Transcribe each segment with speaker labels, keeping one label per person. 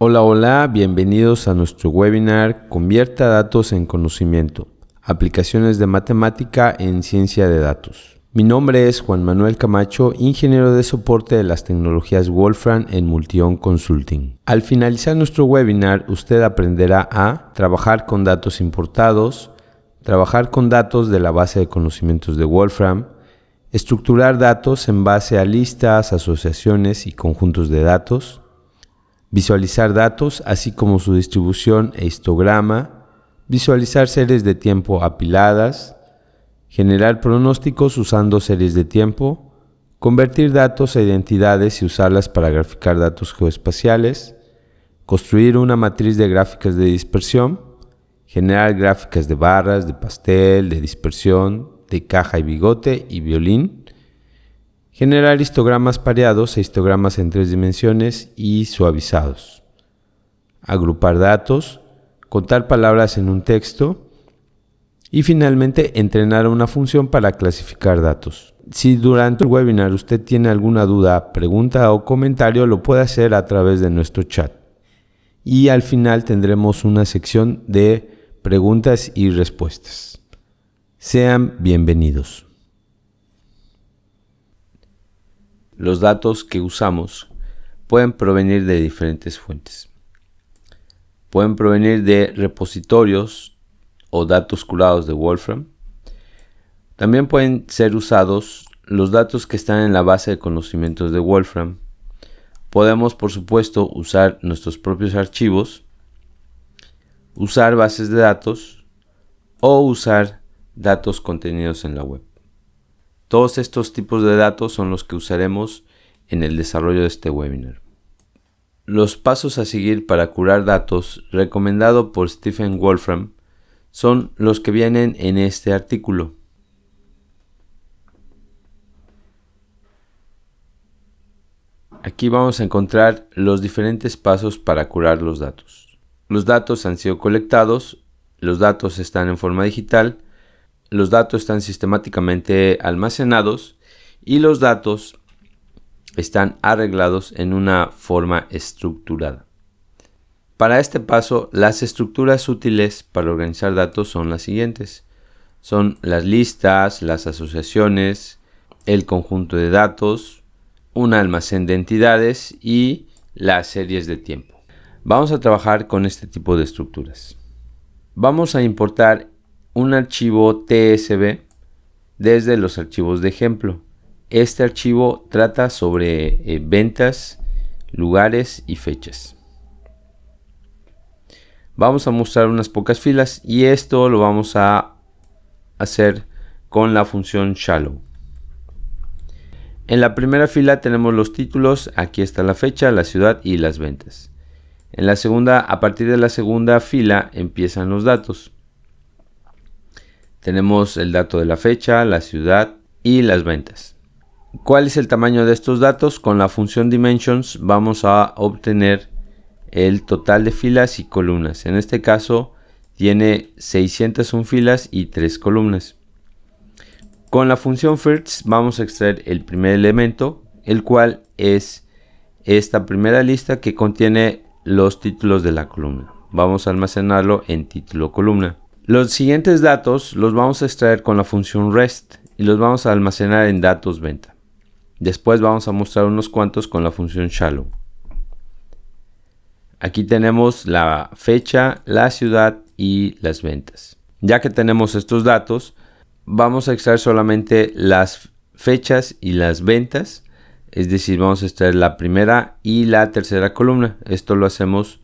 Speaker 1: Hola, hola, bienvenidos a nuestro webinar Convierta datos en conocimiento, aplicaciones de matemática en ciencia de datos. Mi nombre es Juan Manuel Camacho, ingeniero de soporte de las tecnologías Wolfram en Multion Consulting. Al finalizar nuestro webinar, usted aprenderá a trabajar con datos importados, trabajar con datos de la base de conocimientos de Wolfram, estructurar datos en base a listas, asociaciones y conjuntos de datos, visualizar datos, así como su distribución e histograma, visualizar series de tiempo apiladas, generar pronósticos usando series de tiempo, convertir datos a identidades y usarlas para graficar datos geoespaciales, construir una matriz de gráficas de dispersión, generar gráficas de barras, de pastel, de dispersión, de caja y bigote y violín, generar histogramas pareados e histogramas en 3 dimensiones y suavizados, agrupar datos, contar palabras en un texto y finalmente entrenar una función para clasificar datos. Si durante el webinar usted tiene alguna duda, pregunta o comentario, lo puede hacer a través de nuestro chat. Y al final tendremos una sección de preguntas y respuestas. Sean bienvenidos. Los datos que usamos pueden provenir de diferentes fuentes. Pueden provenir de repositorios o datos curados de Wolfram. También pueden ser usados los datos que están en la base de conocimientos de Wolfram. Podemos, por supuesto, usar nuestros propios archivos, usar bases de datos o usar datos contenidos en la web. Todos estos tipos de datos son los que usaremos en el desarrollo de este webinar. Los pasos a seguir para curar datos, recomendado por Stephen Wolfram, son los que vienen en este artículo. Aquí vamos a encontrar los diferentes pasos para curar los datos. Los datos han sido colectados, los datos están en forma digital, los datos están sistemáticamente almacenados y los datos están arreglados en una forma estructurada. Para este paso, las estructuras útiles para organizar datos son las siguientes. Son las listas, las asociaciones, el conjunto de datos, un almacén de entidades y las series de tiempo. Vamos a trabajar con este tipo de estructuras. Vamos a importar un archivo TSV desde los archivos de ejemplo. Este archivo trata sobre ventas, lugares y fechas. Vamos a mostrar unas pocas filas y esto lo vamos a hacer con la función shallow. En la primera fila tenemos los títulos, aquí está la fecha, la ciudad y las ventas. En la segunda, a partir de la segunda fila empiezan los datos. Tenemos el dato de la fecha, la ciudad y las ventas. ¿Cuál es el tamaño de estos datos? Con la función dimensions vamos a obtener el total de filas y columnas. En este caso tiene 601 filas y 3 columnas. Con la función first vamos a extraer el primer elemento, el cual es esta primera lista que contiene los títulos de la columna. Vamos a almacenarlo en título columna. Los siguientes datos los vamos a extraer con la función rest y los vamos a almacenar en datos venta. Después vamos a mostrar unos cuantos con la función shallow. Aquí tenemos la fecha, la ciudad y las ventas. Ya que tenemos estos datos, vamos a extraer solamente las fechas y las ventas. Es decir, vamos a extraer la primera y la tercera columna. Esto lo hacemos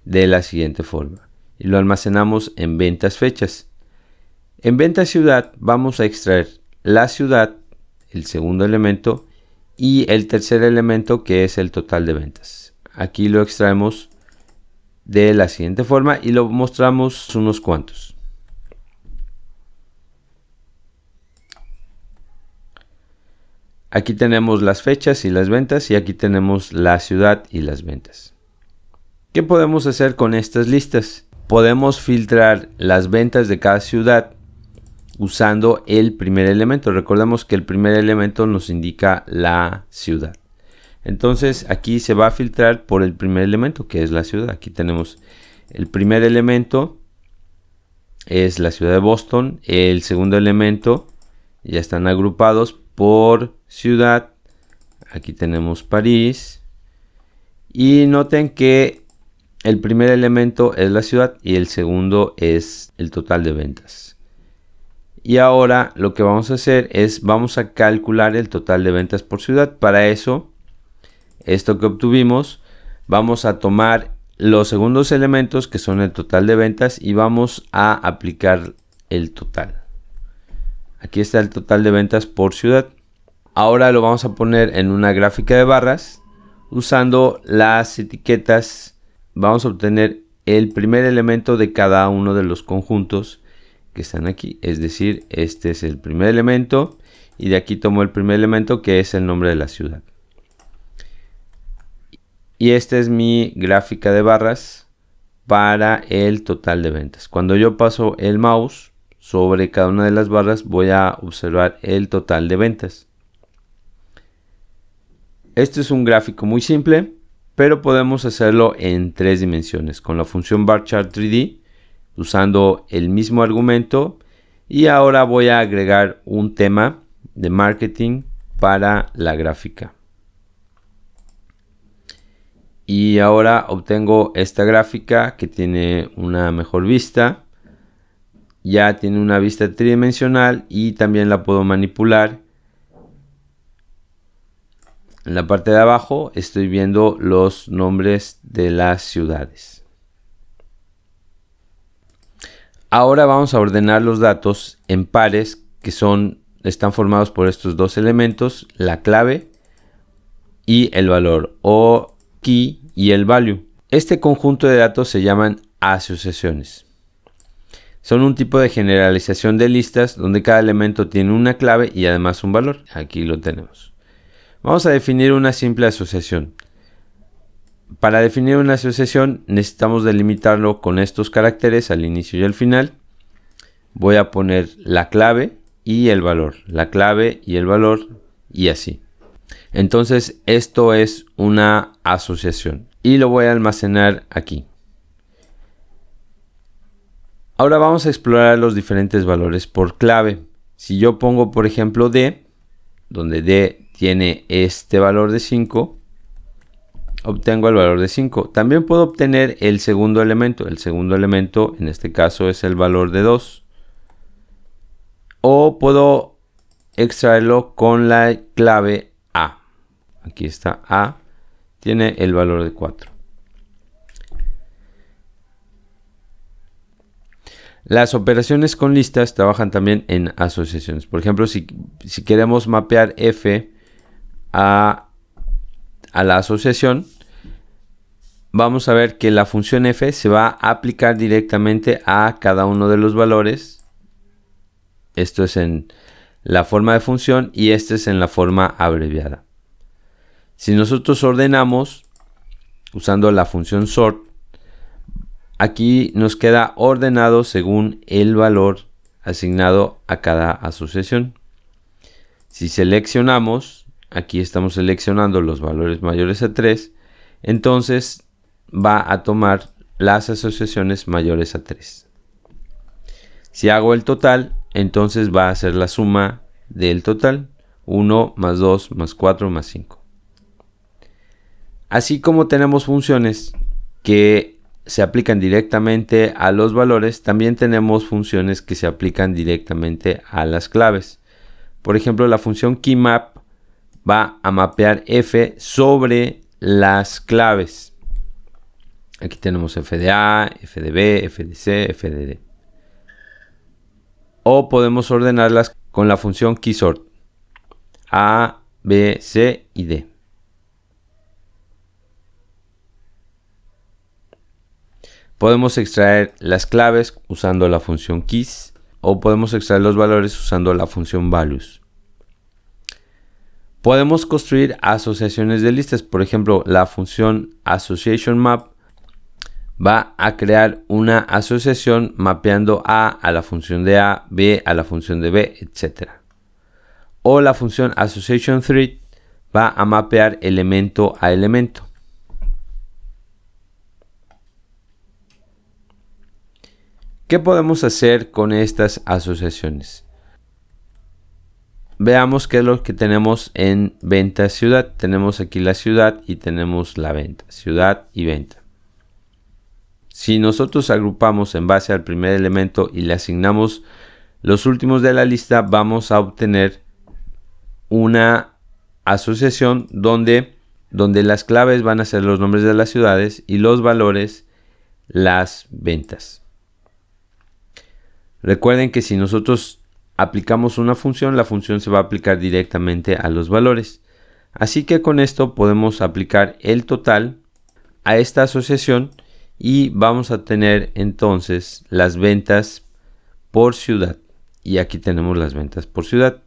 Speaker 1: de la siguiente forma. Y lo almacenamos en ventas fechas. En ventas ciudad vamos a extraer la ciudad, el segundo elemento, y el tercer elemento que es el total de ventas. Aquí lo extraemos de la siguiente forma y lo mostramos unos cuantos. Aquí tenemos las fechas y las ventas y aquí tenemos la ciudad y las ventas. ¿Qué podemos hacer con estas listas? Podemos filtrar las ventas de cada ciudad usando el primer elemento. Recordemos que el primer elemento nos indica la ciudad. Entonces aquí se va a filtrar por el primer elemento, que es la ciudad. Aquí tenemos el primer elemento, es la ciudad de Boston. El segundo elemento, ya están agrupados por ciudad. Aquí tenemos París. Y noten que el primer elemento es la ciudad y el segundo es el total de ventas. Y ahora lo que vamos a hacer es vamos a calcular el total de ventas por ciudad. Para eso, esto que obtuvimos, vamos a tomar los segundos elementos, que son el total de ventas, y vamos a aplicar el total. Aquí está el total de ventas por ciudad. Ahora lo vamos a poner en una gráfica de barras. Usando las etiquetas, vamos a obtener el primer elemento de cada uno de los conjuntos que están aquí. Es decir, este es el primer elemento y de aquí tomo el primer elemento, que es el nombre de la ciudad. Y esta es mi gráfica de barras para el total de ventas. Cuando yo paso el mouse sobre cada una de las barras, voy a observar el total de ventas. Este es un gráfico muy simple, pero podemos hacerlo en 3 dimensiones con la función varchar 3D, usando el mismo argumento. Y ahora voy a agregar un tema de marketing para la gráfica. Y ahora obtengo esta gráfica que tiene una mejor vista. Ya tiene una vista tridimensional y también la puedo manipular. En la parte de abajo estoy viendo los nombres de las ciudades. Ahora vamos a ordenar los datos en pares que están formados por estos dos elementos, la clave y el valor, o key y el value. Este conjunto de datos se llaman asociaciones. Son un tipo de generalización de listas donde cada elemento tiene una clave y además un valor. Aquí lo tenemos. Vamos a definir una simple asociación. Para definir una asociación necesitamos delimitarlo con estos caracteres al inicio y al final. Voy a poner la clave y el valor, la clave y el valor, y así. Entonces esto es una asociación y lo voy a almacenar aquí. Ahora vamos a explorar los diferentes valores por clave. Si yo pongo por ejemplo D, donde D tiene este valor de 5, obtengo el valor de 5. También puedo obtener el segundo elemento. El segundo elemento en este caso es el valor de 2. O puedo extraerlo con la clave A. Aquí está A. Tiene el valor de 4. Las operaciones con listas trabajan también en asociaciones. Por ejemplo, si queremos mapear F a la asociación, vamos a ver que la función F se va a aplicar directamente a cada uno de los valores. Esto es en la forma de función y este es en la forma abreviada. Si nosotros ordenamos usando la función sort, aquí nos queda ordenado según el valor asignado a cada asociación. Si seleccionamos, aquí estamos seleccionando los valores mayores a 3, entonces va a tomar las asociaciones mayores a 3. Si hago el total, entonces va a ser la suma del total, 1 más 2 más 4 más 5. Así como tenemos funciones que se aplican directamente a los valores, también tenemos funciones que se aplican directamente a las claves. Por ejemplo, la función keymap va a mapear F sobre las claves. Aquí tenemos F de A, F de B, F de C, F de D. O podemos ordenarlas con la función keysort. A, B, C y D. Podemos extraer las claves usando la función keys o podemos extraer los valores usando la función values. Podemos construir asociaciones de listas. Por ejemplo, la función associationMap va a crear una asociación mapeando A la función de A, B a la función de B, etc. O la función associationThread va a mapear elemento a elemento. ¿Qué podemos hacer con estas asociaciones? Veamos qué es lo que tenemos en venta ciudad. Tenemos aquí la ciudad y tenemos la venta. Ciudad y venta. Si nosotros agrupamos en base al primer elemento y le asignamos los últimos de la lista, vamos a obtener una asociación donde las claves van a ser los nombres de las ciudades y los valores las ventas. Recuerden que si nosotros aplicamos una función, la función se va a aplicar directamente a los valores. Así que con esto podemos aplicar el total a esta asociación y vamos a tener entonces las ventas por ciudad. Y aquí tenemos las ventas por ciudad.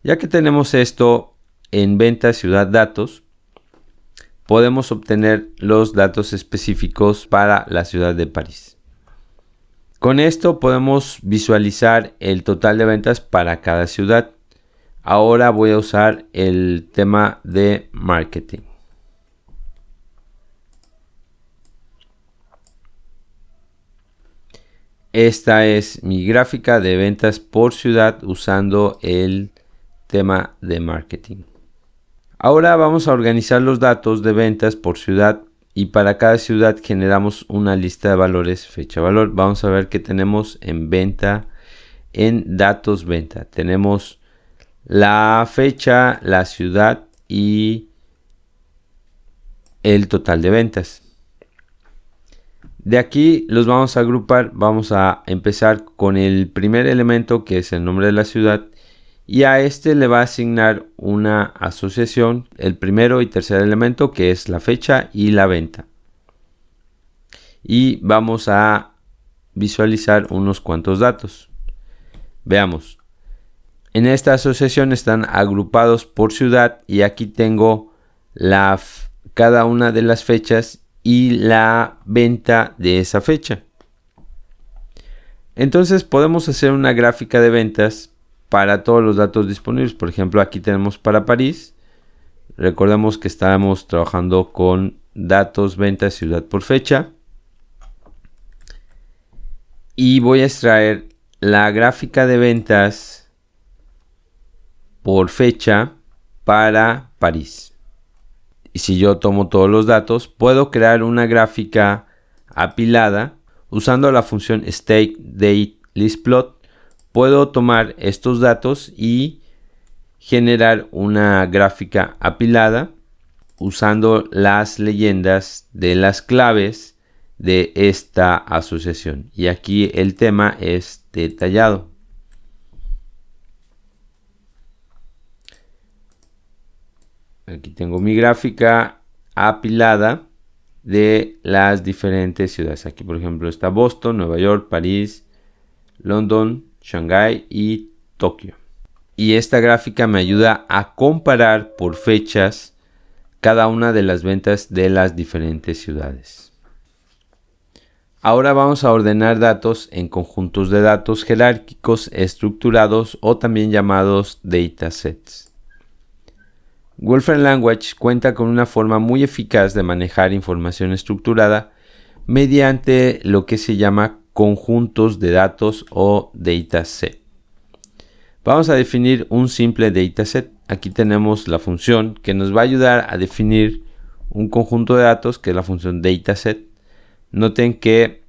Speaker 1: Ya que tenemos esto en venta ciudad datos, podemos obtener los datos específicos para la ciudad de París. Con esto podemos visualizar el total de ventas para cada ciudad. Ahora voy a usar el tema de marketing. Esta es mi gráfica de ventas por ciudad usando el tema de marketing. Ahora vamos a organizar los datos de ventas por ciudad y para cada ciudad generamos una lista de valores fecha-valor. Vamos a ver qué tenemos en venta, en datos venta. Tenemos la fecha, la ciudad y el total de ventas. De aquí los vamos a agrupar. Vamos a empezar con el primer elemento, que es el nombre de la ciudad, y a este le va a asignar una asociación, el primero y tercer elemento, que es la fecha y la venta. Y vamos a visualizar unos cuantos datos. Veamos. En esta asociación están agrupados por ciudad y aquí tengo cada una de las fechas y la venta de esa fecha. Entonces podemos hacer una gráfica de ventas para todos los datos disponibles. Por ejemplo, aquí tenemos para París. Recordemos que estábamos trabajando con datos, ventas, ciudad por fecha. Y voy a extraer la gráfica de ventas por fecha para París. Y si yo tomo todos los datos, puedo crear una gráfica apilada usando la función stakeDateListPlot. Puedo tomar estos datos y generar una gráfica apilada usando las leyendas de las claves de esta asociación. Y aquí el tema es detallado. Aquí tengo mi gráfica apilada de las diferentes ciudades. Aquí, por ejemplo, está Boston, Nueva York, París, London, Shanghái y Tokio. Y esta gráfica me ayuda a comparar por fechas cada una de las ventas de las diferentes ciudades. Ahora vamos a ordenar datos en conjuntos de datos jerárquicos estructurados o también llamados datasets. Wolfram Language cuenta con una forma muy eficaz de manejar información estructurada mediante lo que se llama conjuntos de datos o dataset. Vamos a definir un simple dataset. Aquí tenemos la función que nos va a ayudar a definir un conjunto de datos, que es la función dataset. Noten que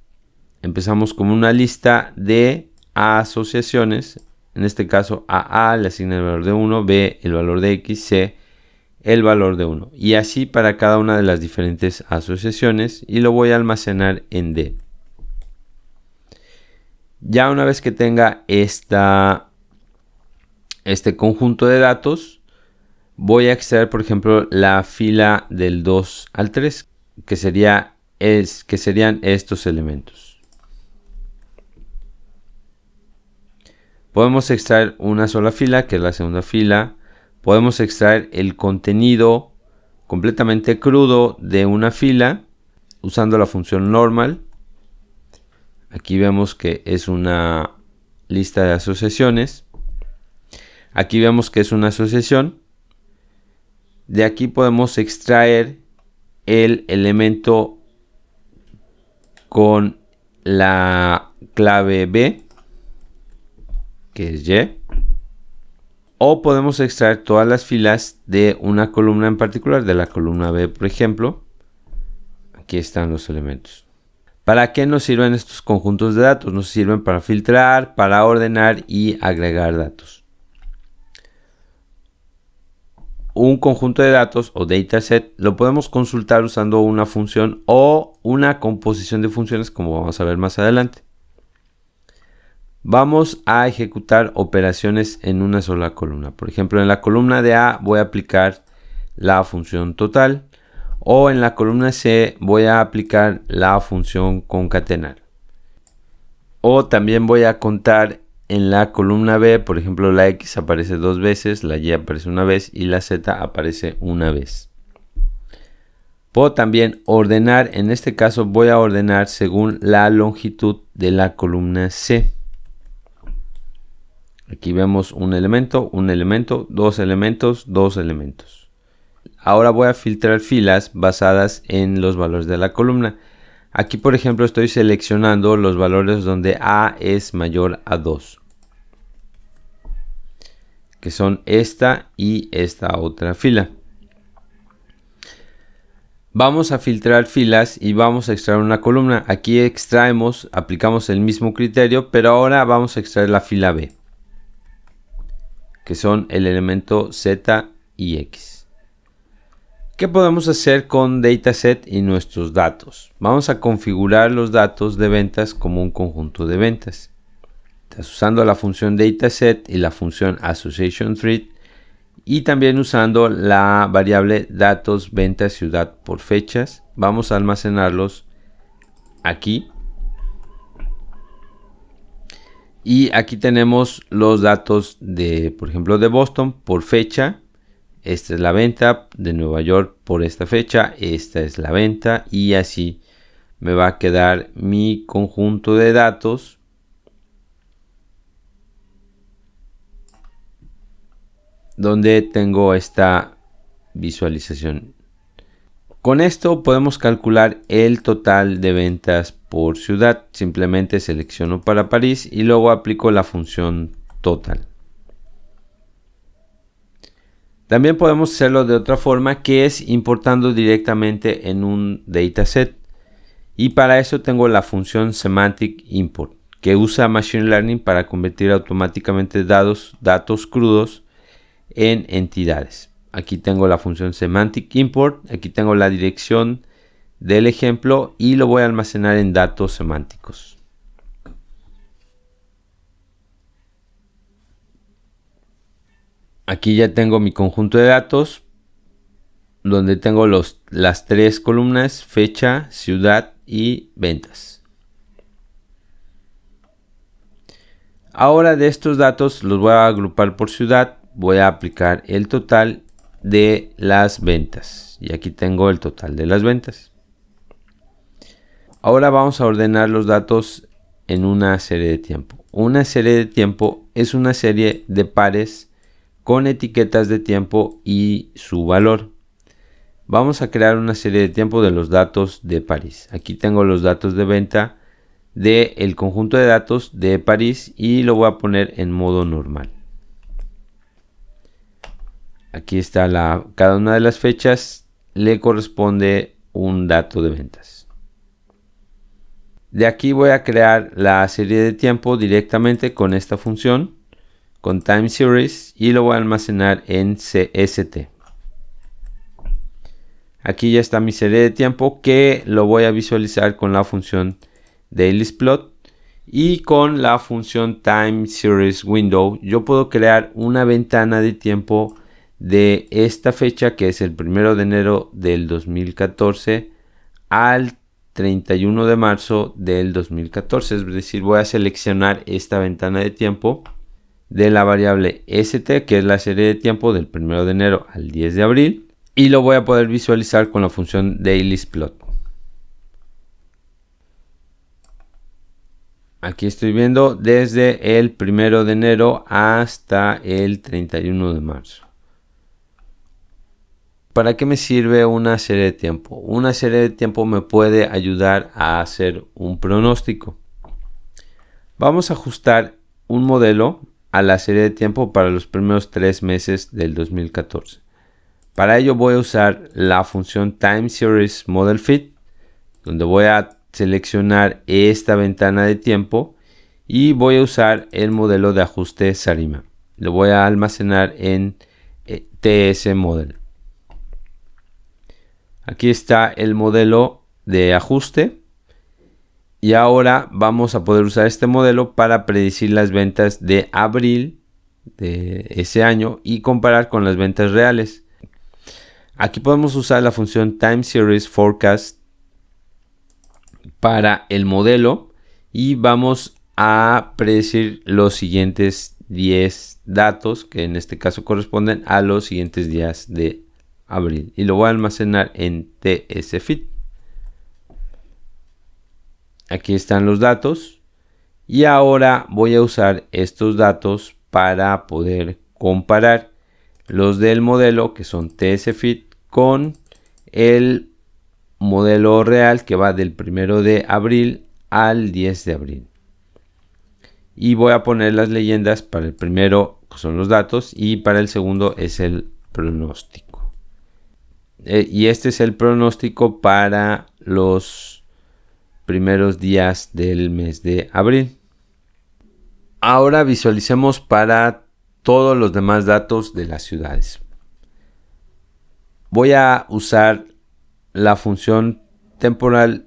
Speaker 1: empezamos con una lista de asociaciones. En este caso a le asigna el valor de 1, B el valor de X, C el valor de 1. Y así para cada una de las diferentes asociaciones, y lo voy a almacenar en D. Ya una vez que tenga este conjunto de datos, voy a extraer, por ejemplo, la fila del 2 al 3, que serían estos elementos. Podemos extraer una sola fila, que es la segunda fila. Podemos extraer el contenido completamente crudo de una fila usando la función normal. Aquí vemos que es una lista de asociaciones. Aquí vemos que es una asociación. De aquí podemos extraer el elemento con la clave B, que es Y. O podemos extraer todas las filas de una columna en particular, de la columna B, por ejemplo. Aquí están los elementos. ¿Para qué nos sirven estos conjuntos de datos? Nos sirven para filtrar, para ordenar y agregar datos. Un conjunto de datos o dataset lo podemos consultar usando una función o una composición de funciones, como vamos a ver más adelante. Vamos a ejecutar operaciones en una sola columna. Por ejemplo, en la columna de A voy a aplicar la función total, o en la columna C voy a aplicar la función concatenar. O también voy a contar en la columna B, por ejemplo, la X aparece 2 veces, la Y aparece una vez y la Z aparece una vez. Puedo también ordenar, en este caso voy a ordenar según la longitud de la columna C. Aquí vemos un elemento, dos elementos, dos elementos. Ahora voy a filtrar filas basadas en los valores de la columna. Aquí, por ejemplo, estoy seleccionando los valores donde A es mayor a 2. Que son esta y esta otra fila. Vamos a filtrar filas y vamos a extraer una columna. Aquí extraemos, aplicamos el mismo criterio, pero ahora vamos a extraer la fila B, que son el elemento Z y X. ¿Qué podemos hacer con dataset y nuestros datos? Vamos a configurar los datos de ventas como un conjunto de ventas. Usando la función dataset y la función association_thread, y también usando la variable datos ventas ciudad por fechas, vamos a almacenarlos aquí. Y aquí tenemos los datos de, por ejemplo, de Boston por fecha. Esta es la venta de Nueva York por esta fecha. Esta es la venta y así me va a quedar mi conjunto de datos donde tengo esta visualización. Con esto podemos calcular el total de ventas por ciudad. Simplemente selecciono para París y luego aplico la función total. También podemos hacerlo de otra forma, que es importando directamente en un dataset. Y para eso tengo la función semantic import, que usa Machine Learning para convertir automáticamente datos crudos en entidades. Aquí tengo la función semantic import, aquí tengo la dirección del ejemplo y lo voy a almacenar en datos semánticos. Aquí ya tengo mi conjunto de datos, donde tengo las 3 columnas: fecha, ciudad y ventas. Ahora de estos datos los voy a agrupar por ciudad. Voy a aplicar el total de las ventas. Y aquí tengo el total de las ventas. Ahora vamos a ordenar los datos en una serie de tiempo. Una serie de tiempo es una serie de pares con etiquetas de tiempo y su valor. Vamos a crear una serie de tiempo de los datos de París. Aquí tengo los datos de venta del conjunto de datos de París y lo voy a poner en modo normal. Aquí está cada una de las fechas, le corresponde un dato de ventas. De aquí voy a crear la serie de tiempo directamente con esta función, con time series, y lo voy a almacenar en CST. Aquí ya está mi serie de tiempo, que lo voy a visualizar con la función dailySplot. Y con la función time series window yo puedo crear una ventana de tiempo de esta fecha, que es el 1 de enero del 2014 al 31 de marzo del 2014. Es decir, voy a seleccionar esta ventana de tiempo de la variable st, que es la serie de tiempo del 1 de enero al 10 de abril, y lo voy a poder visualizar con la función dailySplot. Aquí estoy viendo desde el 1 de enero hasta el 31 de marzo. ¿para qué me sirve una serie de tiempo? Una serie de tiempo me puede ayudar a hacer un pronóstico. Vamos a ajustar un modelo a la serie de tiempo para los primeros 3 meses del 2014. Para ello voy a usar la función Time Series Model Fit, donde voy a seleccionar esta ventana de tiempo y voy a usar el modelo de ajuste Sarima. Lo voy a almacenar en TS Model. Aquí está el modelo de ajuste y ahora vamos a poder usar este modelo para predecir las ventas de abril de ese año y comparar con las ventas reales. Aquí podemos usar la función Time Series Forecast para el modelo y vamos a predecir los siguientes 10 datos, que en este caso corresponden a los siguientes días de abril, y lo voy a almacenar en tsFit. Aquí están los datos y ahora voy a usar estos datos para poder comparar los del modelo, que son tsFit, con el modelo real, que va del 1 de abril al 10 de abril. Y voy a poner las leyendas. Para el primero son los datos y para el segundo es el pronóstico. Y este es el pronóstico para los primeros días del mes de abril. Ahora visualicemos para todos los demás datos de las ciudades. Voy a usar la función temporal.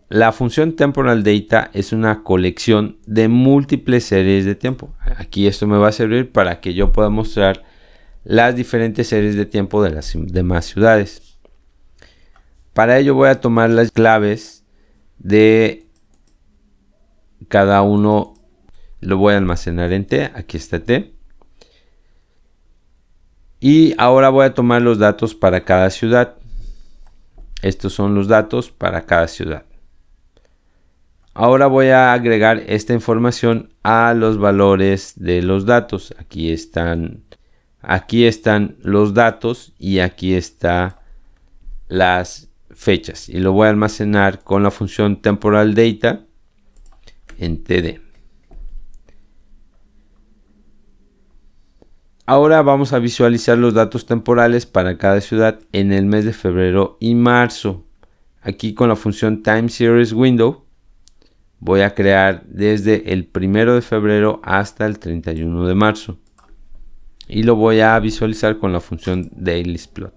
Speaker 1: La función temporal data es una colección de múltiples series de tiempo. Aquí esto me va a servir para que yo pueda mostrar las diferentes series de tiempo de las demás ciudades. Para ello voy a tomar las claves de cada uno. Lo voy a almacenar en T. Aquí está T. Y ahora voy a tomar los datos para cada ciudad. Estos son los datos para cada ciudad. Ahora voy a agregar esta información a los valores de los datos. Aquí están los datos y aquí están las fechas. Y lo voy a almacenar con la función temporal data en TD. Ahora vamos a visualizar los datos temporales para cada ciudad en el mes de febrero y marzo. Aquí con la función Time Series Window voy a crear desde el 1 de febrero hasta el 31 de marzo. Y lo voy a visualizar con la función DailySplot.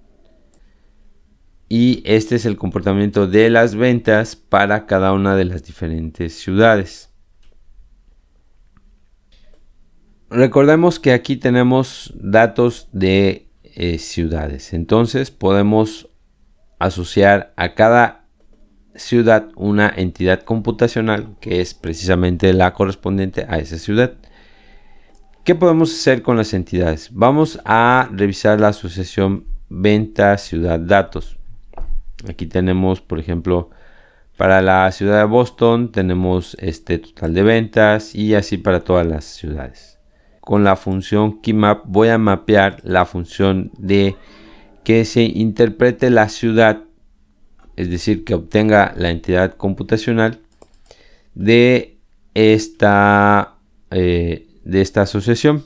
Speaker 1: Y este es el comportamiento de las ventas para cada una de las diferentes ciudades. Recordemos que aquí tenemos datos de ciudades. Entonces podemos asociar a cada ciudad una entidad computacional que es precisamente la correspondiente a esa ciudad. ¿Qué podemos hacer con las entidades? Vamos a revisar la asociación venta ciudad datos. Aquí tenemos, por ejemplo, para la ciudad de Boston tenemos este total de ventas y así para todas las ciudades. Con la función keymap voy a mapear la función de que se interprete la ciudad, es decir, que obtenga la entidad computacional de esta asociación,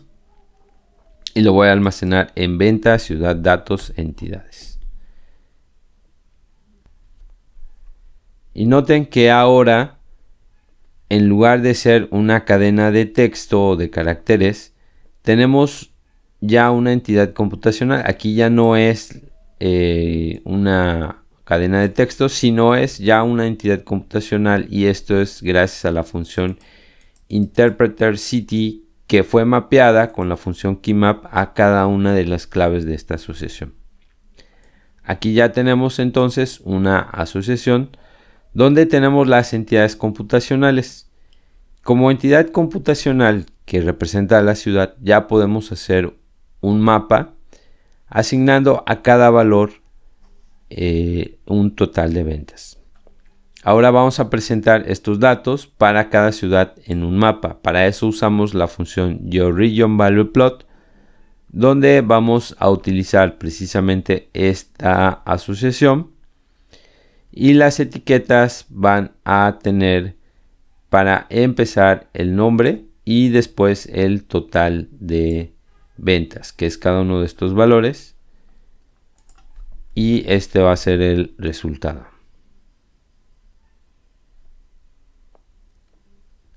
Speaker 1: y lo voy a almacenar en venta ciudad datos entidades. Y noten que ahora, en lugar de ser una cadena de texto o de caracteres, tenemos ya una entidad computacional. Aquí ya no es una cadena de texto, sino es ya una entidad computacional, y esto es gracias a la función interpreter city, que fue mapeada con la función keymap a cada una de las claves de esta asociación. Aquí ya tenemos entonces una asociación donde tenemos las entidades computacionales. Como entidad computacional que representa a la ciudad, ya podemos hacer un mapa asignando a cada valor un total de ventas. Ahora vamos a presentar estos datos para cada ciudad en un mapa. Para eso usamos la función YourRegionValuePlot, donde vamos a utilizar precisamente esta asociación, y las etiquetas van a tener para empezar el nombre y después el total de ventas, que es cada uno de estos valores, y este va a ser el resultado.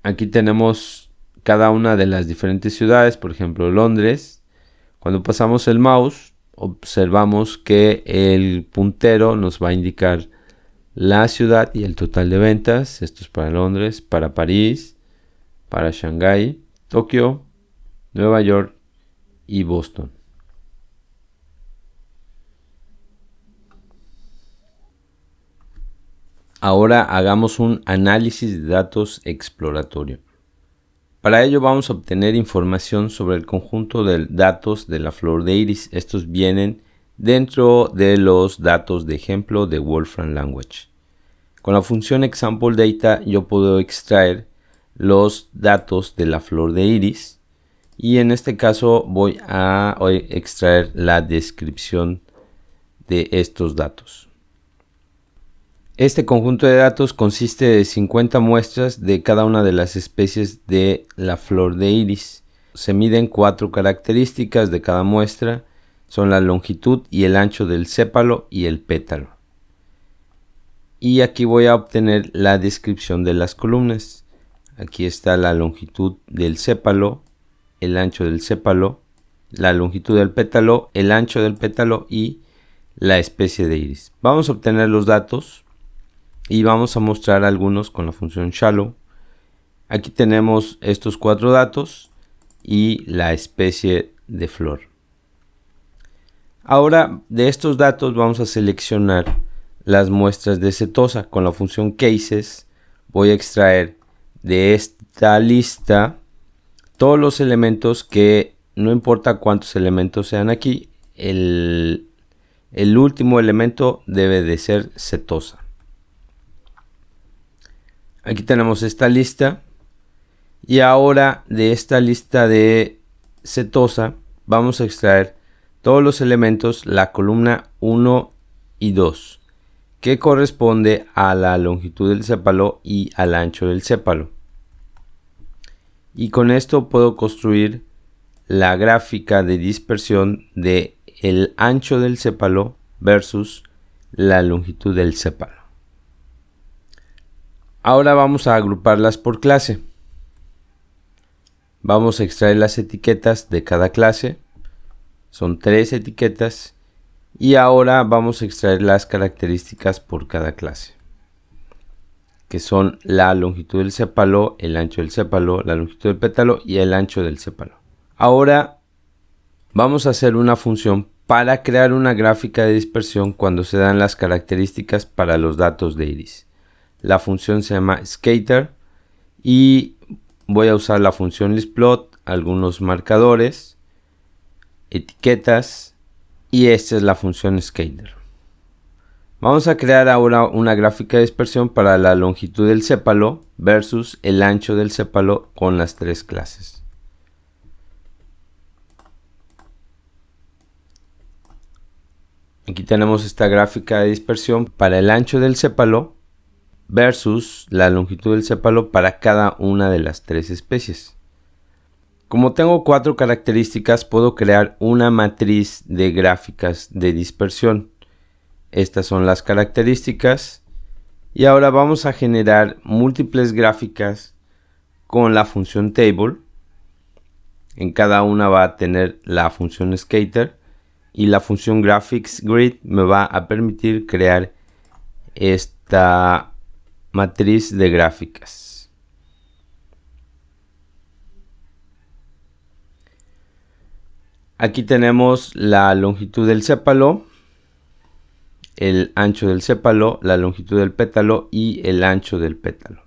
Speaker 1: Aquí tenemos cada una de las diferentes ciudades, por ejemplo Londres. Cuando pasamos el mouse, observamos que el puntero nos va a indicar la ciudad y el total de ventas. Esto es para Londres, para París, para Shanghái, Tokio, Nueva York y Boston. Ahora hagamos un análisis de datos exploratorio. Para ello vamos a obtener información sobre el conjunto de datos de la flor de iris. Estos vienen dentro de los datos de ejemplo de Wolfram Language. Con la función ExampleData yo puedo extraer los datos de la flor de iris, y en este caso voy a extraer la descripción de estos datos. Este conjunto de datos consiste de 50 muestras de cada una de las especies de la flor de iris. Se miden 4 características de cada muestra, son la longitud y el ancho del sépalo y el pétalo. Y aquí voy a obtener la descripción de las columnas. Aquí está la longitud del sépalo, el ancho del sépalo, la longitud del pétalo, el ancho del pétalo y la especie de iris. Vamos a obtener los datos y vamos a mostrar algunos con la función shallow. Aquí tenemos estos 4 datos y la especie de flor. Ahora de estos datos vamos a seleccionar las muestras de setosa. Con la función cases voy a extraer de esta lista todos los elementos que, no importa cuántos elementos sean aquí, el último elemento debe de ser setosa. Aquí tenemos esta lista, y ahora de esta lista de setosa vamos a extraer todos los elementos, la columna 1 y 2, que corresponde a la longitud del sépalo y al ancho del sépalo. Y con esto puedo construir la gráfica de dispersión de el ancho del sépalo versus la longitud del sépalo. Ahora vamos a agruparlas por clase. Vamos a extraer las etiquetas de cada clase. Son 3 etiquetas. Y ahora vamos a extraer las características por cada clase, que son la longitud del sépalo, el ancho del sépalo, la longitud del pétalo y el ancho del sépalo. Ahora vamos a hacer una función para crear una gráfica de dispersión cuando se dan las características para los datos de iris. La función se llama scatter y voy a usar la función listplot, algunos marcadores, etiquetas, y esta es la función scatter. Vamos a crear ahora una gráfica de dispersión para la longitud del sépalo versus el ancho del sépalo con las 3 clases. Aquí tenemos esta gráfica de dispersión para el ancho del sépalo versus la longitud del sépalo para cada una de las 3 especies. Como tengo 4 características, puedo crear una matriz de gráficas de dispersión. Estas son las características, y ahora vamos a generar múltiples gráficas con la función table. En cada una va a tener la función scatter, y la función graphics grid me va a permitir crear esta matriz de gráficas. Aquí tenemos la longitud del sépalo, el ancho del sépalo, la longitud del pétalo y el ancho del pétalo.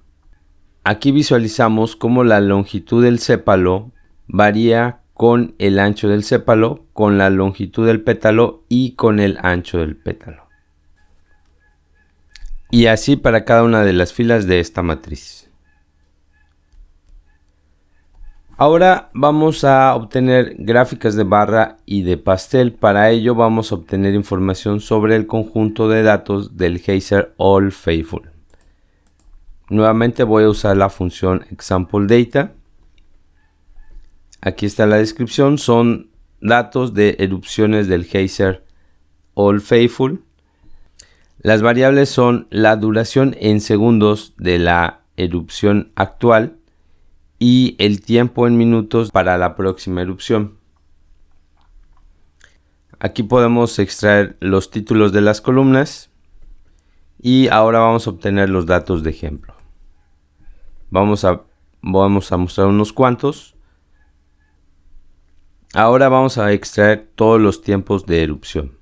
Speaker 1: Aquí visualizamos cómo la longitud del sépalo varía con el ancho del sépalo, con la longitud del pétalo y con el ancho del pétalo. Y así para cada una de las filas de esta matriz. Ahora vamos a obtener gráficas de barra y de pastel. Para ello vamos a obtener información sobre el conjunto de datos del geyser Old Faithful. Nuevamente voy a usar la función ExampleData. Aquí está la descripción, son datos de erupciones del geyser Old Faithful. Las variables son la duración en segundos de la erupción actual y el tiempo en minutos para la próxima erupción. Aquí podemos extraer los títulos de las columnas y ahora vamos a obtener los datos de ejemplo. Vamos a mostrar unos cuantos. Ahora vamos a extraer todos los tiempos de erupción.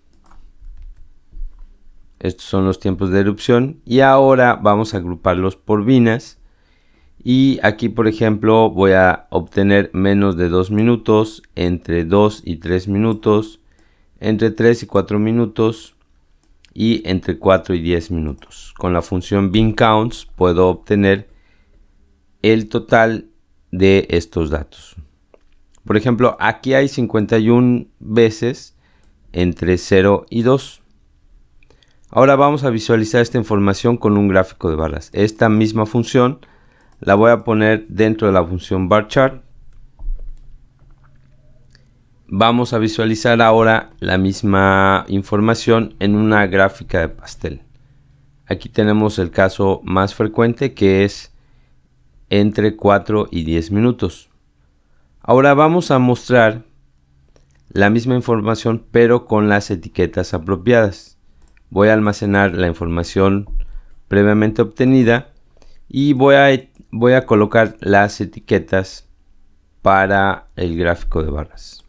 Speaker 1: Estos son los tiempos de erupción y ahora vamos a agruparlos por binas. Y aquí, por ejemplo, voy a obtener menos de 2 minutos, entre 2 y 3 minutos, entre 3 y 4 minutos y entre 4 y 10 minutos. Con la función binCounts puedo obtener el total de estos datos. Por ejemplo, aquí hay 51 veces entre 0 y 2. Ahora vamos a visualizar esta información con un gráfico de barras. Esta misma función la voy a poner dentro de la función varchar. Vamos a visualizar ahora la misma información en una gráfica de pastel. Aquí tenemos el caso más frecuente, que es entre 4 y 10 minutos. Ahora vamos a mostrar la misma información pero con las etiquetas apropiadas. Voy a almacenar la información previamente obtenida y voy a colocar las etiquetas para el gráfico de barras.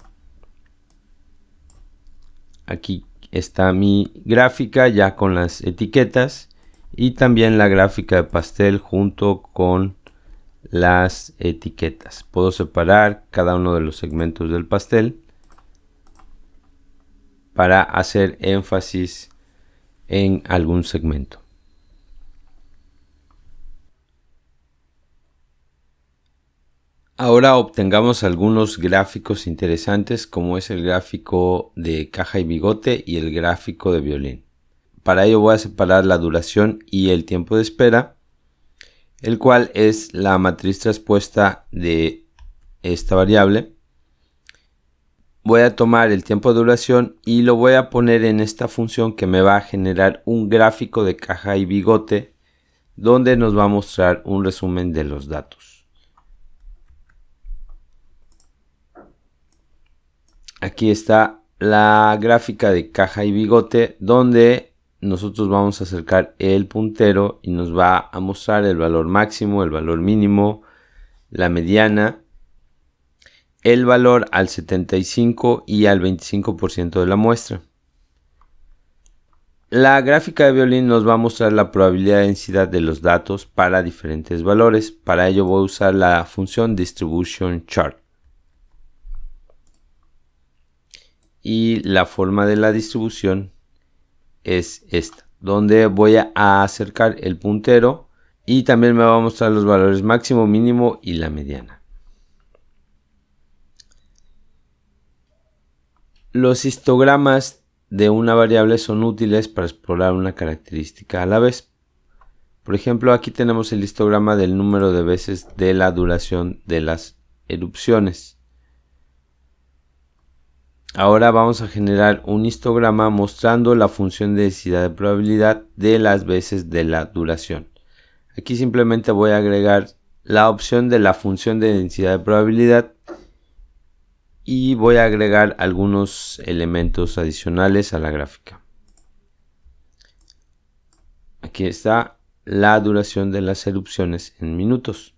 Speaker 1: Aquí está mi gráfica ya con las etiquetas y también la gráfica de pastel junto con las etiquetas. Puedo separar cada uno de los segmentos del pastel para hacer énfasis en algún segmento. Ahora obtengamos algunos gráficos interesantes, como es el gráfico de caja y bigote y el gráfico de violín. Para ello voy a separar la duración y el tiempo de espera, el cual es la matriz traspuesta de esta variable. Voy a tomar el tiempo de duración y lo voy a poner en esta función que me va a generar un gráfico de caja y bigote, donde nos va a mostrar un resumen de los datos. Aquí está la gráfica de caja y bigote, donde nosotros vamos a acercar el puntero y nos va a mostrar el valor máximo, el valor mínimo, la mediana, el valor al 75 y al 25% de la muestra. La gráfica de violín nos va a mostrar la probabilidad de densidad de los datos para diferentes valores. Para ello voy a usar la función distribution chart. Y la forma de la distribución es esta, donde voy a acercar el puntero y también me va a mostrar los valores máximo, mínimo y la mediana. Los histogramas de una variable son útiles para explorar una característica a la vez. Por ejemplo, aquí tenemos el histograma del número de veces de la duración de las erupciones. Ahora vamos a generar un histograma mostrando la función de densidad de probabilidad de las veces de la duración. Aquí simplemente voy a agregar la opción de la función de densidad de probabilidad y voy a agregar algunos elementos adicionales a la gráfica. Aquí está la duración de las erupciones en minutos.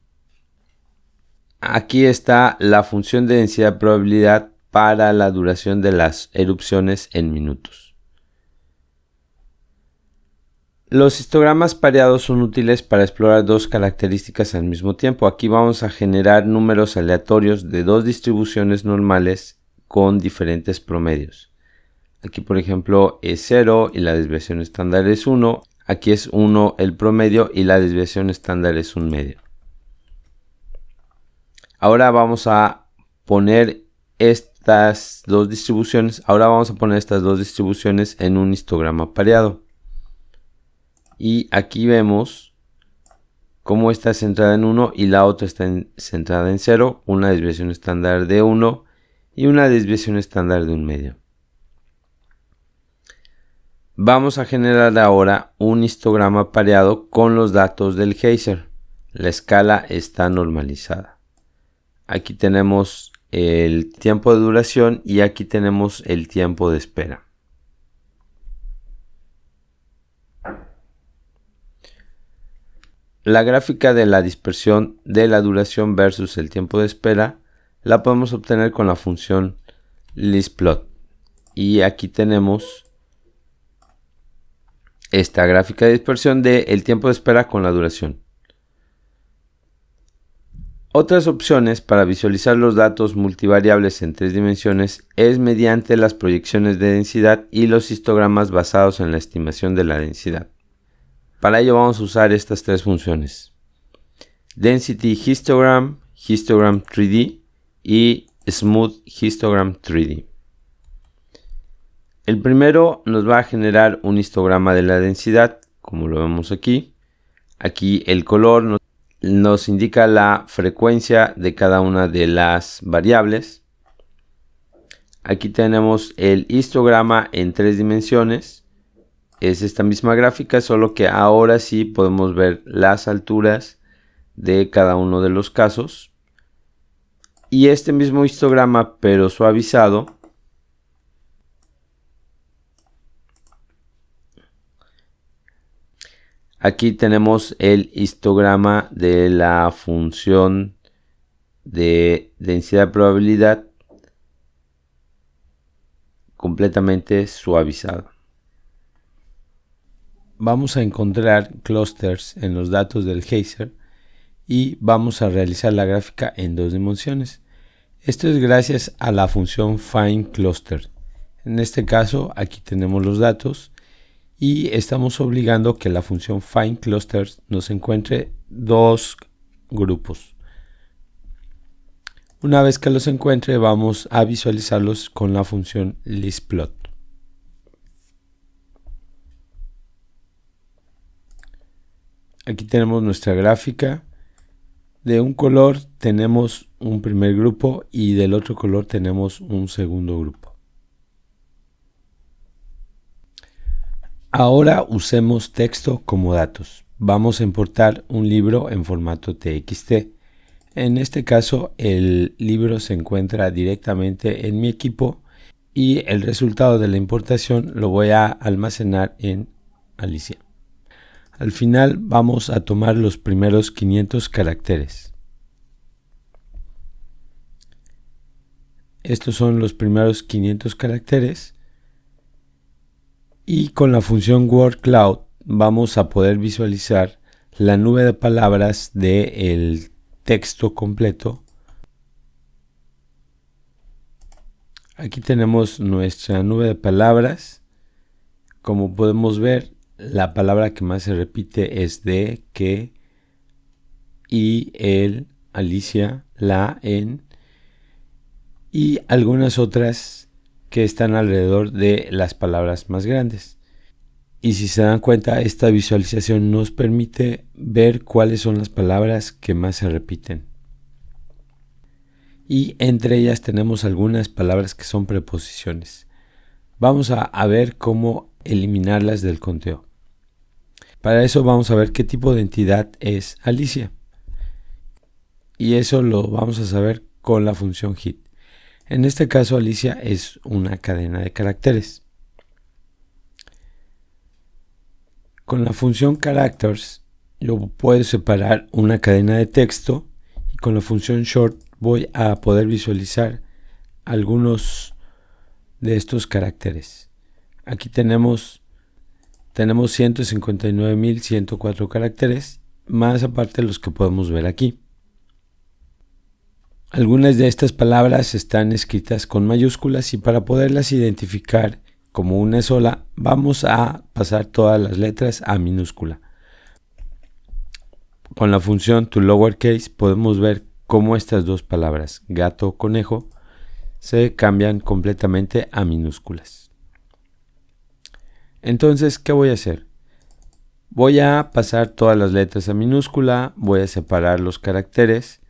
Speaker 1: Aquí está la función de densidad de probabilidad para la duración de las erupciones en minutos. Los histogramas pareados son útiles para explorar dos características al mismo tiempo. Aquí vamos a generar números aleatorios de dos distribuciones normales con diferentes promedios. Aquí, por ejemplo, es 0 y la desviación estándar es 1. Aquí es 1 el promedio y la desviación estándar es 1 medio. Ahora vamos a poner estas dos distribuciones. En un histograma pareado. Y aquí vemos cómo está centrada en 1 y la otra está centrada en 0. Una desviación estándar de 1 y una desviación estándar de 1/2. Vamos a generar ahora un histograma pareado con los datos del geyser. La escala está normalizada. Aquí tenemos el tiempo de duración y aquí tenemos el tiempo de espera. La gráfica de la dispersión de la duración versus el tiempo de espera la podemos obtener con la función listplot. Y aquí tenemos esta gráfica de dispersión del tiempo de espera con la duración. Otras opciones para visualizar los datos multivariables en 3 dimensiones es mediante las proyecciones de densidad y los histogramas basados en la estimación de la densidad. Para ello vamos a usar estas 3 funciones: Density Histogram, Histogram 3D y Smooth Histogram 3D. El primero nos va a generar un histograma de la densidad, como lo vemos aquí. Aquí el color nos indica la frecuencia de cada una de las variables. Aquí tenemos el histograma en 3 dimensiones. Es esta misma gráfica, solo que ahora sí podemos ver las alturas de cada uno de los casos. Y este mismo histograma, pero suavizado, aquí tenemos el histograma de la función de densidad de probabilidad completamente suavizado. Vamos a encontrar clusters en los datos del geyser y vamos a realizar la gráfica en 2 dimensiones. Esto es gracias a la función find_cluster. En este caso aquí tenemos los datos y estamos obligando que la función find_clusters nos encuentre 2 grupos. Una vez que los encuentre, vamos a visualizarlos con la función listplot. Aquí tenemos nuestra gráfica. De un color tenemos un primer grupo y del otro color tenemos un segundo grupo. Ahora usemos texto como datos. Vamos a importar un libro en formato TXT. En este caso el libro se encuentra directamente en mi equipo y el resultado de la importación lo voy a almacenar en Alicia. Al final vamos a tomar los primeros 500 caracteres. Estos son los primeros 500 caracteres. Y con la función wordCloud vamos a poder visualizar la nube de palabras del texto completo. Aquí tenemos nuestra nube de palabras. Como podemos ver, la palabra que más se repite es de, que, y, el, Alicia, la, en y algunas otras que están alrededor de las palabras más grandes. Y si se dan cuenta, esta visualización nos permite ver cuáles son las palabras que más se repiten. Y entre ellas tenemos algunas palabras que son preposiciones. Vamos a ver cómo eliminarlas del conteo. Para eso vamos a ver qué tipo de entidad es Alicia. Y eso lo vamos a saber con la función hit. En este caso Alicia es una cadena de caracteres. Con la función characters yo puedo separar una cadena de texto y con la función short voy a poder visualizar algunos de estos caracteres. Aquí tenemos 159.104 caracteres, más aparte los que podemos ver aquí. Algunas de estas palabras están escritas con mayúsculas y para poderlas identificar como una sola, vamos a pasar todas las letras a minúscula. Con la función toLowerCase podemos ver cómo estas dos palabras, gato o conejo, se cambian completamente a minúsculas. Entonces, ¿qué voy a hacer? Voy a pasar todas las letras a minúscula, voy a separar los caracteres.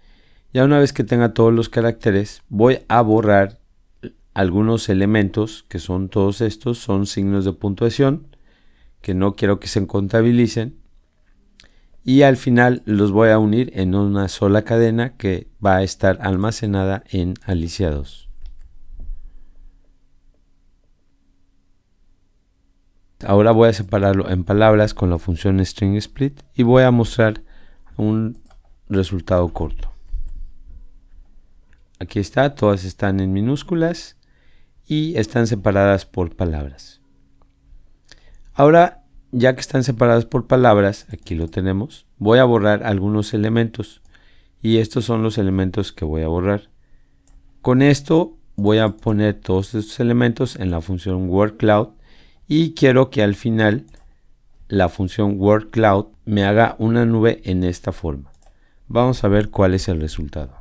Speaker 1: Ya una vez que tenga todos los caracteres, voy a borrar algunos elementos, que son todos estos, son signos de puntuación, que no quiero que se contabilicen. Y al final los voy a unir en una sola cadena que va a estar almacenada en Alicia 2. Ahora voy a separarlo en palabras con la función string split y voy a mostrar un resultado corto. Aquí está, todas están en minúsculas y están separadas por palabras. Ahora, ya que están separadas por palabras, aquí lo tenemos, voy a borrar algunos elementos y estos son los elementos que voy a borrar. Con esto voy a poner todos estos elementos en la función wordCloud y quiero que al final la función wordCloud me haga una nube en esta forma. Vamos a ver cuál es el resultado.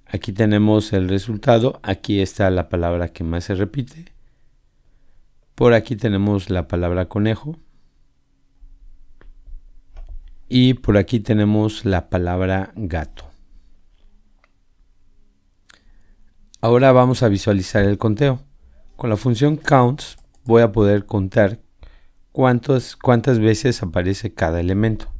Speaker 1: Aquí tenemos el resultado, aquí está la palabra que más se repite. Por aquí tenemos la palabra conejo. Y por aquí tenemos la palabra gato. Ahora vamos a visualizar el conteo. Con la función counts voy a poder contar cuántas veces aparece cada elemento.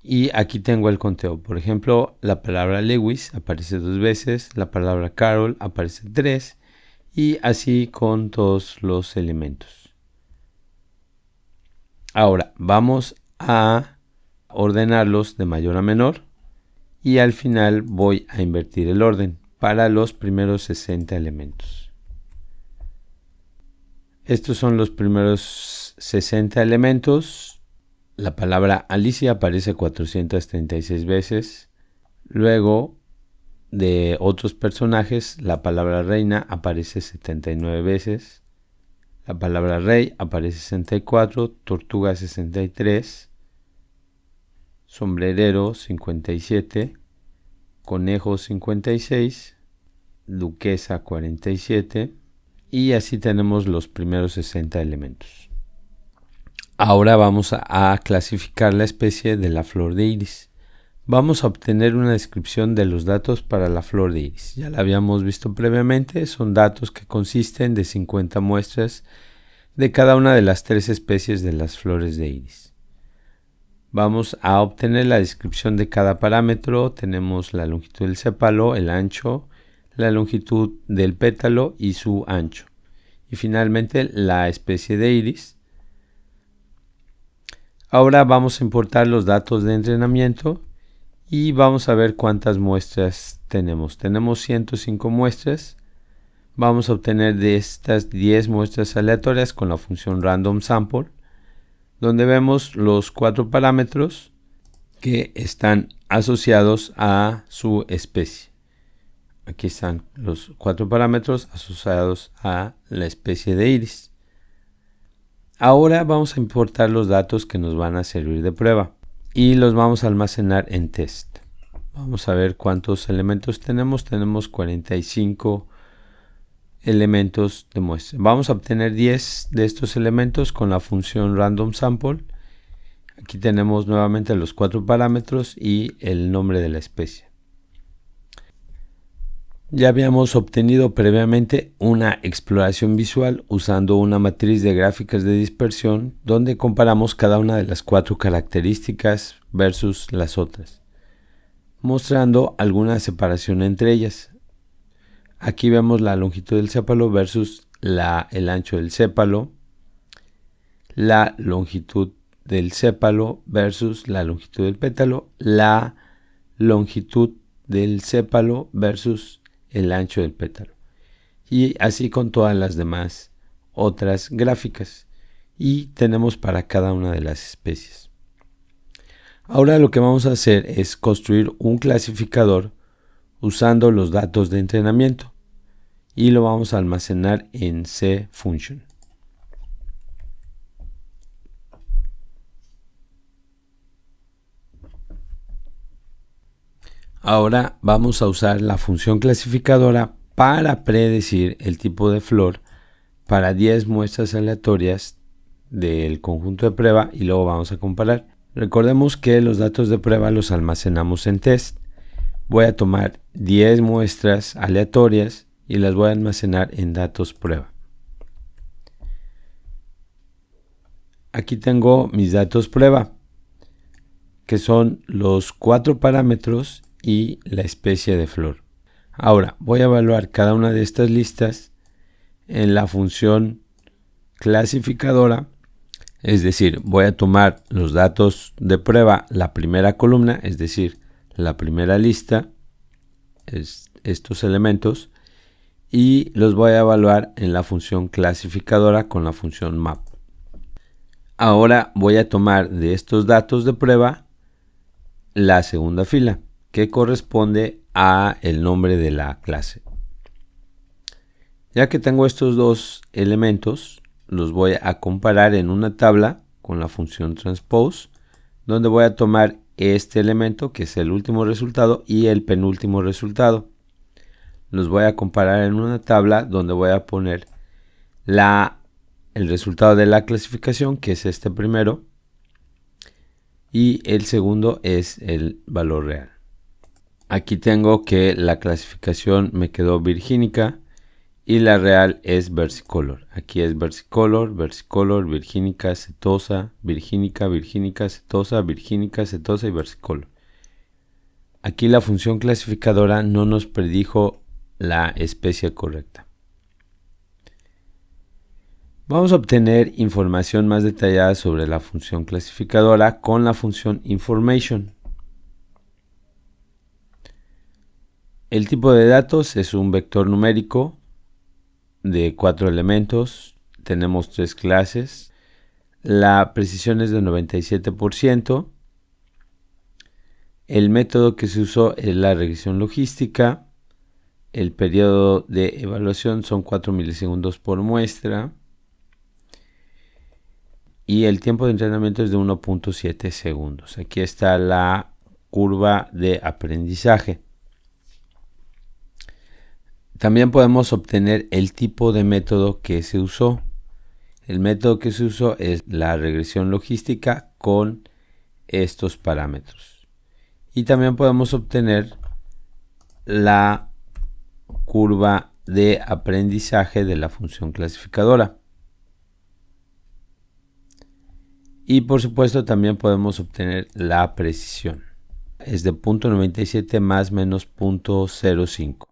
Speaker 1: Y aquí tengo el conteo. Por ejemplo, la palabra Lewis aparece 2 veces, la palabra Carol aparece 3 y así con todos los elementos. Ahora vamos a ordenarlos de mayor a menor y al final voy a invertir el orden para los primeros 60 elementos. Estos son los primeros 60 elementos. La palabra Alicia aparece 436 veces. Luego de otros personajes, la palabra reina aparece 79 veces. La palabra rey aparece 64, tortuga 63, sombrerero 57, conejo 56, duquesa 47 y así tenemos los primeros 60 elementos. Ahora vamos a clasificar la especie de la flor de iris. Vamos a obtener una descripción de los datos para la flor de iris. Ya la habíamos visto previamente, son datos que consisten de 50 muestras de cada una de las 3 especies de las flores de iris. Vamos a obtener la descripción de cada parámetro. Tenemos la longitud del sépalo, el ancho, la longitud del pétalo y su ancho. Y finalmente la especie de iris. Ahora vamos a importar los datos de entrenamiento y vamos a ver cuántas muestras tenemos. Tenemos 105 muestras. Vamos a obtener de estas 10 muestras aleatorias con la función random sample, donde vemos los 4 parámetros que están asociados a su especie. Aquí están los 4 parámetros asociados a la especie de iris. Ahora vamos a importar los datos que nos van a servir de prueba y los vamos a almacenar en test. Vamos a ver cuántos elementos tenemos. Tenemos 45 elementos de muestra. Vamos a obtener 10 de estos elementos con la función random sample. Aquí tenemos nuevamente los 4 parámetros y el nombre de la especie. Ya habíamos obtenido previamente una exploración visual usando una matriz de gráficas de dispersión donde comparamos cada una de las 4 características versus las otras, mostrando alguna separación entre ellas. Aquí vemos la longitud del sépalo versus el ancho del sépalo, la longitud del sépalo versus la longitud del pétalo, la longitud del sépalo versus el ancho del pétalo, y así con todas las demás otras gráficas, y tenemos para cada una de las especies. Ahora lo que vamos a hacer es construir un clasificador usando los datos de entrenamiento y lo vamos a almacenar en cfunction. Ahora vamos a usar la función clasificadora para predecir el tipo de flor para 10 muestras aleatorias del conjunto de prueba y luego vamos a comparar. Recordemos que los datos de prueba los almacenamos en test. Voy a tomar 10 muestras aleatorias y las voy a almacenar en datos prueba. Aquí tengo mis datos prueba, que son los 4 parámetros y la especie de flor. Ahora voy a evaluar cada una de estas listas en la función clasificadora, es decir, voy a tomar los datos de prueba, la primera columna, es decir, la primera lista, estos elementos, y los voy a evaluar en la función clasificadora con la función map. Ahora voy a tomar de estos datos de prueba la segunda fila, que corresponde a el nombre de la clase. Ya que tengo estos dos elementos, los voy a comparar en una tabla con la función transpose, donde voy a tomar este elemento, que es el último resultado, y el penúltimo resultado. Los voy a comparar en una tabla donde voy a poner el resultado de la clasificación, que es este primero, y el segundo es el valor real. Aquí tengo que la clasificación me quedó virgínica y la real es versicolor. Aquí es versicolor, versicolor, virgínica, setosa, virgínica, virgínica, setosa, virgínica, setosa y versicolor. Aquí la función clasificadora no nos predijo la especie correcta. Vamos a obtener información más detallada sobre la función clasificadora con la función information. El tipo de datos es un vector numérico de 4 elementos. Tenemos 3 clases. La precisión es de 97%. El método que se usó es la regresión logística. El periodo de evaluación son 4 milisegundos por muestra. Y el tiempo de entrenamiento es de 1.7 segundos. Aquí está la curva de aprendizaje. También podemos obtener el tipo de método que se usó. El método que se usó es la regresión logística con estos parámetros. Y también podemos obtener la curva de aprendizaje de la función clasificadora. Y por supuesto también podemos obtener la precisión. Es de 0.97 más menos 0.05.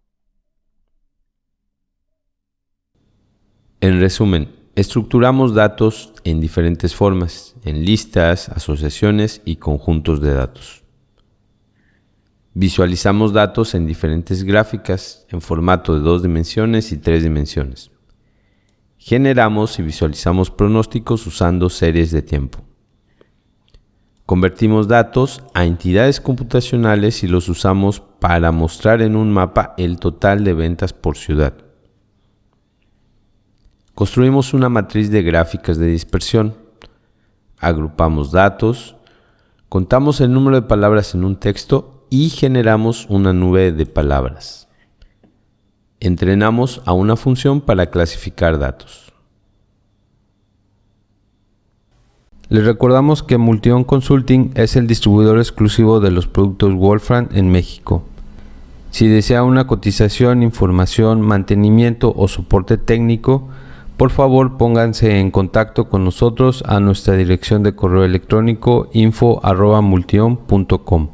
Speaker 1: En resumen, estructuramos datos en diferentes formas, en listas, asociaciones y conjuntos de datos. Visualizamos datos en diferentes gráficas, en formato de 2 dimensiones y 3 dimensiones. Generamos y visualizamos pronósticos usando series de tiempo. Convertimos datos a entidades computacionales y los usamos para mostrar en un mapa el total de ventas por ciudad. Construimos una matriz de gráficas de dispersión. Agrupamos datos, contamos el número de palabras en un texto y generamos una nube de palabras. Entrenamos a una función para clasificar datos. Les recordamos que Multion Consulting es el distribuidor exclusivo de los productos Wolfram en México. Si desea una cotización, información, mantenimiento o soporte técnico, por favor pónganse en contacto con nosotros a nuestra dirección de correo electrónico info@multion.com.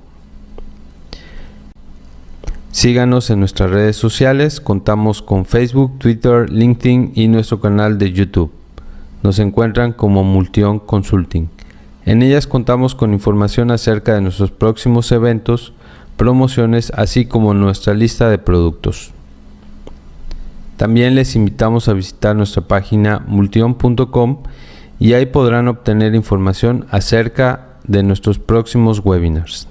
Speaker 1: Síganos en nuestras redes sociales, contamos con Facebook, Twitter, LinkedIn y nuestro canal de YouTube. Nos encuentran como Multion Consulting. En ellas contamos con información acerca de nuestros próximos eventos, promociones, así como nuestra lista de productos. También les invitamos a visitar nuestra página multion.com y ahí podrán obtener información acerca de nuestros próximos webinars.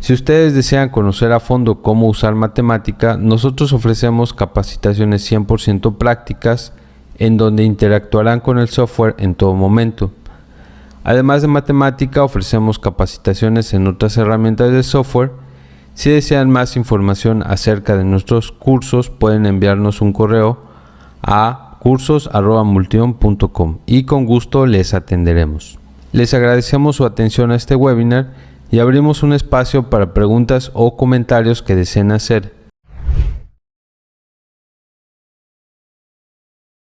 Speaker 1: Si ustedes desean conocer a fondo cómo usar matemática, nosotros ofrecemos capacitaciones 100% prácticas en donde interactuarán con el software en todo momento. Además de matemática, ofrecemos capacitaciones en otras herramientas de software. Si desean más información acerca de nuestros cursos, pueden enviarnos un correo a cursos@multion.com y con gusto les atenderemos. Les agradecemos su atención a este webinar y abrimos un espacio para preguntas o comentarios que deseen hacer.